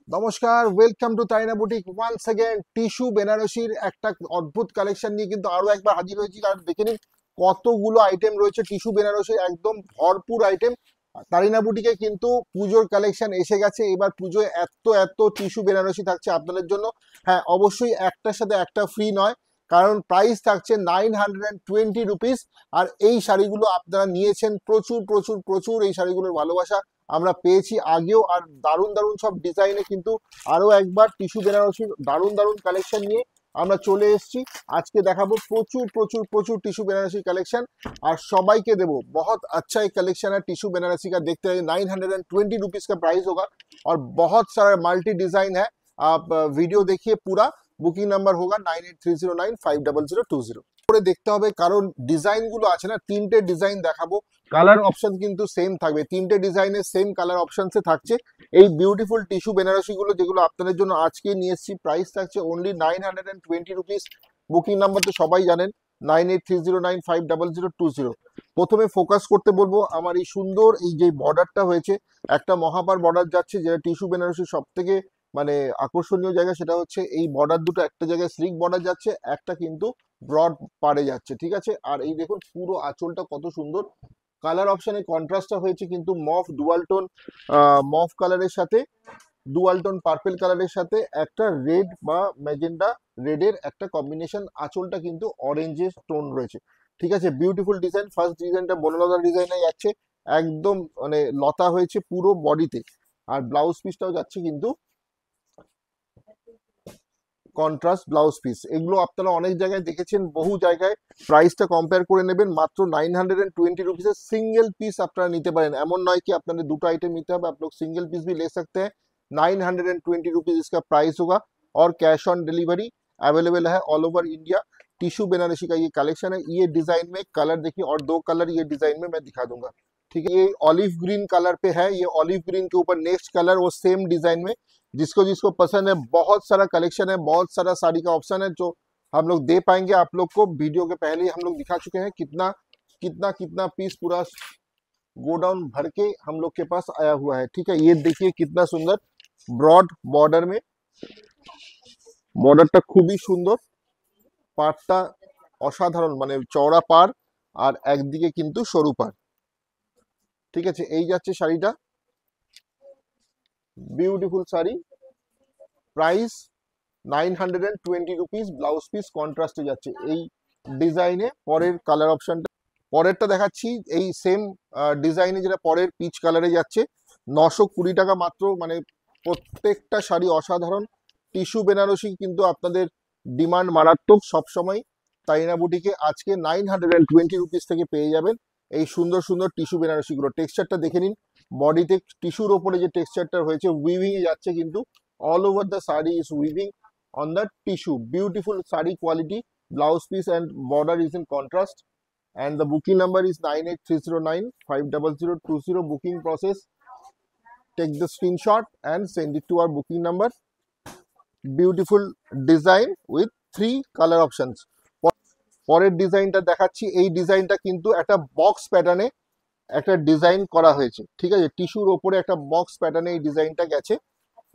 নমস্কার, welcome to তাইনা boutique once again. Tissue বেনারসির একটা অদ্ভুত কালেকশন নিয়ে কিন্তু আরো একবার হাজির হয়েছি। আর দেখে নিন কতগুলো আইটেম রয়েছে টিস্যু বেনারসির, একদম ভরপুর আইটেম। তারিনা বুটিকে কিন্তু পুজোর কালেকশন এসে গেছে। এবার পুজোয় এত এত টিস্যু বেনারসি থাকছে আপনাদের জন্য। হ্যাঁ, অবশ্যই একটার সাথে একটা ফ্রি নয়, কারণ প্রাইস থাকছে 920 রুপিস। আর এই শাড়িগুলো আপনারা নিয়েছেন, প্রচুর প্রচুর প্রচুর এই শাড়িগুলোর ভালোবাসা আমরা পেয়েছি আগেও। আর দারুণ দারুণ সব ডিজাইনে কিন্তু আরো একবার টিস্যু বেনারসির দারুণ দারুণ কালেকশন নিয়ে আমরা চলে এসেছি। আজকে দেখাবো প্রচুর প্রচুর প্রচুর টিস্যू বেনাरसी कलेक्शन। আর সবাইকে দেবো बहुत अच्छा एक कलेक्शन है टिश्यू बनारसी का। देखते हैं 920 रुपीज का प्राइस होगा और बहुत सारा मल्टी डिजाइन है। आप वीडियो देखिए पूरा। বুকিং নাম্বার হোগা 9830950020 করে দেখতে হবে, কারণ ডিজাইন গুলো আছে না, তিনটে ডিজাইন দেখাবো। কালার অপশন কিন্তু সেম থাকবে, তিনটে ডিজাইনের সেম কালার অপশনসে থাকছে এই বিউটিফুল টিস্যু বেনারসি গুলো, যেগুলো আপনাদের জন্য আজকে নিয়ে এসেছি। প্রাইস থাকছে অনলি 920 রুপিস। বুকিং নাম্বার তো সবাই জানেন, 9830950020। প্রথমে ফোকাস করতে বলবো আমার এই সুন্দর এই যে বর্ডারটা হয়েছে, একটা মহাপার বর্ডার যাচ্ছে, যেটা টিস্যু বেনারসির সব থেকে মানে আকর্ষণীয় জায়গা। সেটা হচ্ছে এই বর্ডার দুটো, একটা জায়গায় স্লিক বর্ডার যাচ্ছে, একটা কিন্তু ব্রড পাড়ে যাচ্ছে, ঠিক আছে। আর এই দেখুন পুরো আঁচলটা কত সুন্দর। কালার অপশনে কন্ট্রাস্টটা হয়েছে কিন্তু মফ ডুয়াল টোন, মফ কালারের সাথে ডুয়াল টোন পার্পল কালারের সাথে একটা রেড বা ম্যাজেন্ডা রেডের একটা কম্বিনেশন। আঁচলটা কিন্তু অরেঞ্জের টোন রয়েছে, ঠিক আছে। Beautiful design. ফার্স্ট ডিজাইনটা বনলতা ডিজাইনে যাচ্ছে, একদম মানে লতা হয়েছে পুরো বডিতে। আর ব্লাউজ পিসটাও যাচ্ছে কিন্তু কন্ট্রাস্ট ব্লাউজ পিস। এগুলো আপনারা অনেক জায়গায় দেখেছেন, বহু জায়গায়। প্রাইসটা কম্পেয়ার করে নেবেন, মাত্র 920 रुपीज सिंगल पीस আপনারা নিতে পারেন। এমন নয় কি আপনাদের দুটো आइटम নিতে হবে, आप लोग सिंगल पीस भी ले सकते हैं। 920 रुपीज इसका प्राइस होगा और कैश ऑन डिलीवरी अवेलेबल है all over India. Tissue Banarasi का ये कलेक्शन है। ये डिजाइन में कलर देखिए, और दो कलर ये डिजाइन में मैं दिखा दूंगा, ठीक है। ये ऑलिव ग्रीन कलर पे है, ये ऑलिव ग्रीन के ऊपर नेक्स्ट कलर वो सेम डिजाइन में। जिसको जिसको पसंद है, बहुत सारा कलेक्शन है, बहुत सारा साड़ी का ऑप्शन है जो हम लोग दे पाएंगे आप लोग को। वीडियो के पहले ही हम लोग दिखा चुके हैं कितना कितना कितना पीस पूरा गोडाउन भर के हम लोग के पास आया हुआ है, ठीक है। ये देखिए कितना सुंदर ब्रॉड बॉर्डर में, বর্ডারটা খুবই সুন্দর। পাড়টা অসাধারণ, মানে চওড়া পাড় আর একদিকে কিন্তু সরু পাড়, ঠিক আছে। এই যাচ্ছে শাড়িটা, beautiful sari. Price 920 rupees. Blouse piece কন্ট্রাস্টে যাচ্ছে এই ডিজাইনে। পরের কালার অপশনটা পরেরটা দেখাচ্ছি, এই সেম ডিজাইনে যেটা পরের পিচ কালারে যাচ্ছে, 920 টাকা মাত্র। মানে প্রত্যেকটা শাড়ি অসাধারণ। টিস্যু বেনারসি কিন্তু আপনাদের ডিমান্ড মারাত্মক সবসময়। তাইনা বুটিকে আজকে 920 रुपीज থেকে পেয়ে যাবেন এই সুন্দর সুন্দর টিস্যু বেনারসিগুলো। টেক্সচারটা দেখে নিন, বডিতে টিস্যুর ওপরে যে টেক্সচারটা হয়েছে উইভিং এ যাচ্ছে কিন্তু। all over the saree is weaving on the tissue. Beautiful saree quality. Blouse piece and border is in contrast. And the booking number is 9830950020. Booking process, take the screenshot and send it to our booking number. Beautiful design with 3 color options. পরের ডিজাইনটা দেখাচ্ছি, এই ডিজাইনটা কিন্তু একটা box প্যাটার্নে একটা design করা হয়েছে, ঠিক আছে। টিস্যুর ওপরে একটা বক্স প্যাটার্নে এই ডিজাইনটা গেছে।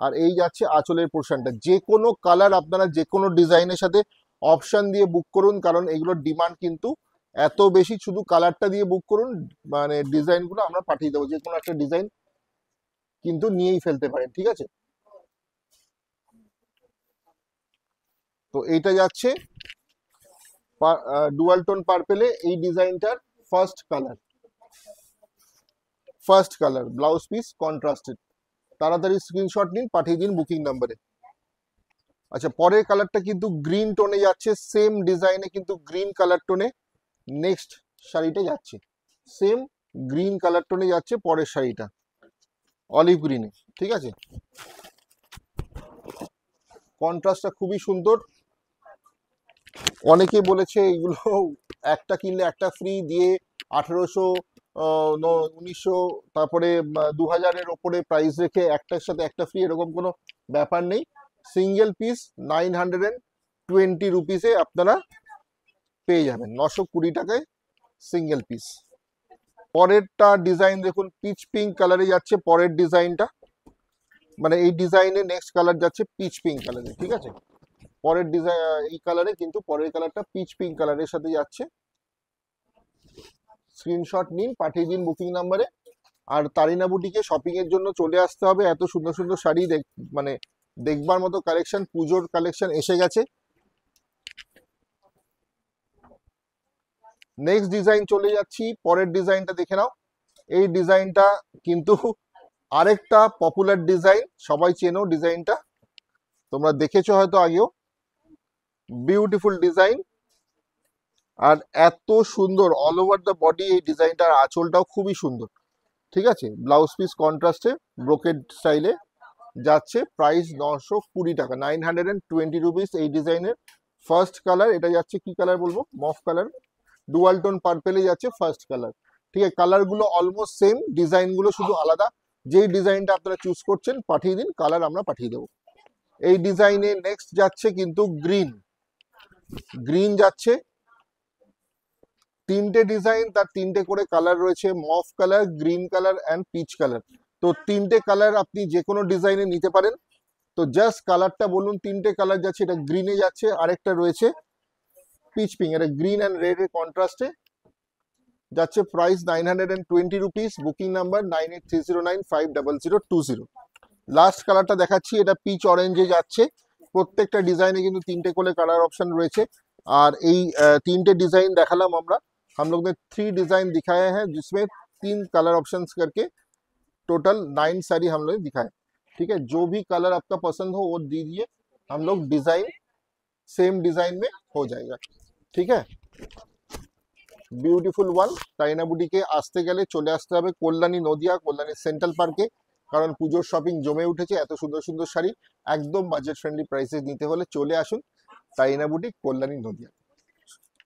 আর এই যাচ্ছে আঁচলের পোর্শনটা। যে কোনো কালার আপনারা যে কোনো ডিজাইনের সাথে অপশন দিয়ে বুক করুন, কারণ এগুলোর ডিমান্ড কিন্তু এত বেশি। শুধু কালারটা দিয়ে বুক করুন, মানে ডিজাইনগুলো আমরা পাঠিয়ে দেবো। যে কোনো একটা ডিজাইন কিন্তু নিয়েই ফেলতে পারেন, ঠিক আছে। তো এইটা যাচ্ছে ডুয়াল টোন পার্পেলে, এই ডিজাইনটার first colour blouse piece contrasted. তাড়াতাড়ি স্ক্রিনশট নিন, পাঠিয়ে দিন বুকিং নাম্বারে। আচ্ছা, পরের কালারটা কিন্তু গ্রিন টোনে যাচ্ছে, সেম ডিজাইনে কিন্তু গ্রিন কালার টোনে নেক্সট শাড়িটা যাচ্ছে। সেম গ্রিন কালার টোনে যাচ্ছে পরের শাড়িটা, অলিভ গ্রিনে, ঠিক আছে। কন্ট্রাস্টটা খুবই সুন্দর। অনেকে বলেছে এইগুলো একটা কিনলে একটা ফ্রি দিয়ে 1800 1900 তারপরে 2000-এর ওপরে প্রাইস রেখে একটার সাথে একটা ফ্রি, এরকম কোনো ব্যাপার নেই। সিঙ্গেল পিস 920 রুপিসে আপনারা পেয়ে যাবেন, 920 টাকায় সিঙ্গেল পিস। পরেরটা ডিজাইন দেখুন, পিচ পিঙ্ক কালারে যাচ্ছে পরের ডিজাইনটা। মানে এই ডিজাইনে নেক্সট কালার যাচ্ছে পিচ পিঙ্ক কালারে, ঠিক আছে। পরের ডিজাইন এই কালারে, কিন্তু পরের কালারটা পিচ পিঙ্ক কালারের সাথে যাচ্ছে। স্ক্রিনশট নিন, পাঠিয়ে দিন বুকিং নাম্বারে। আর তারিনা বুটিকে শপিং এর জন্য চলে আসতে হবে, এত সুন্দর সুন্দর শাড়ি মানে দেখবার মতো কালেকশন, পুজোর কালেকশন এসে গেছে। নেক্সট ডিজাইন চলে যাচ্ছি, পরের ডিজাইনটা দেখে নাও। এই ডিজাইনটা কিন্তু আরেকটা পপুলার ডিজাইন, সবাই চেনো ডিজাইনটা, তোমরা দেখেছো হয়তো আগেও। বিউটিফুল ডিজাইন, আর এত সুন্দর অল ওভার দ্য বডি এই ডিজাইনটার, আঁচলটাও খুবই সুন্দর, ঠিক আছে। ব্লাউজ পিস কন্ট্রাস্টে ব্রোকেড স্টাইলে যাচ্ছে। প্রাইস 920 টাকা, 920 রুপিস এই ডিজাইনের। ফার্স্ট কালার এটা যাচ্ছে, কি কালার বলবো, মফ কালার, ডুয়াল টোন পার্পেলে যাচ্ছে ফার্স্ট কালার, ঠিক আছে। কালার গুলো অলমোস্ট সেম, ডিজাইন গুলো শুধু আলাদা। যেই ডিজাইনটা আপনারা চুজ করছেন পাঠিয়ে দিন, কালার আমরা পাঠিয়ে দেবো। এই ডিজাইনে নেক্সট যাচ্ছে কিন্তু গ্রিন, গ্রিন যাচ্ছে। তিনটে ডিজাইন, তার তিনটে করে কালার রয়েছে, মফ colour, green colour and peach colour. তো তিনটে কালার আপনি যে কোনো ডিজাইনে নিতে পারেন। তো জাস্ট কালারটা বলুন, তিনটে কালার যাচ্ছে, এটা গ্রিনে যাচ্ছে, আরেকটা রয়েছে পিচ পিঙ্ক, এটা গ্রিন অ্যান্ড রেড এর কন্ট্রাস্টে যাচ্ছে। Price 920 rupees, booking number 9830950020। Last কালারটা দেখাচ্ছি, এটা পিচ অরেঞ্জে যাচ্ছে। প্রত্যেকটা ডিজাইনে কিন্তু তিনটে করে কালার অপশন রয়েছে। আর এই तीनटे डिजाइन देखालाम আমরা, हम लोग ने 3 डिजाइन दिखाए हैं जिसमें 3 कलर ऑप्शंस करके टोटल 9 साड़ी हम लोग दिखाए, ठीक है। जो भी कलर आपका पसंद हो वो दीजिए, हम लोग डिजाइन सेम डिजाइन में हो जाएगा, ठीक है। Beautiful one. তাইনা বুটিকে আসতে গেলে চলে আসতে হবে কল্যাণী নদিয়া, কল্যাণী সেন্ট্রাল পার্কে, কারণ পুজোর শপিং জমে উঠেছে। এত সুন্দর সুন্দর শাড়ি একদম বাজেট ফ্রেন্ডলি প্রাইসে নিতে হলে চলে আসুন তাইনা বুটিক, কল্যাণী নদিয়া।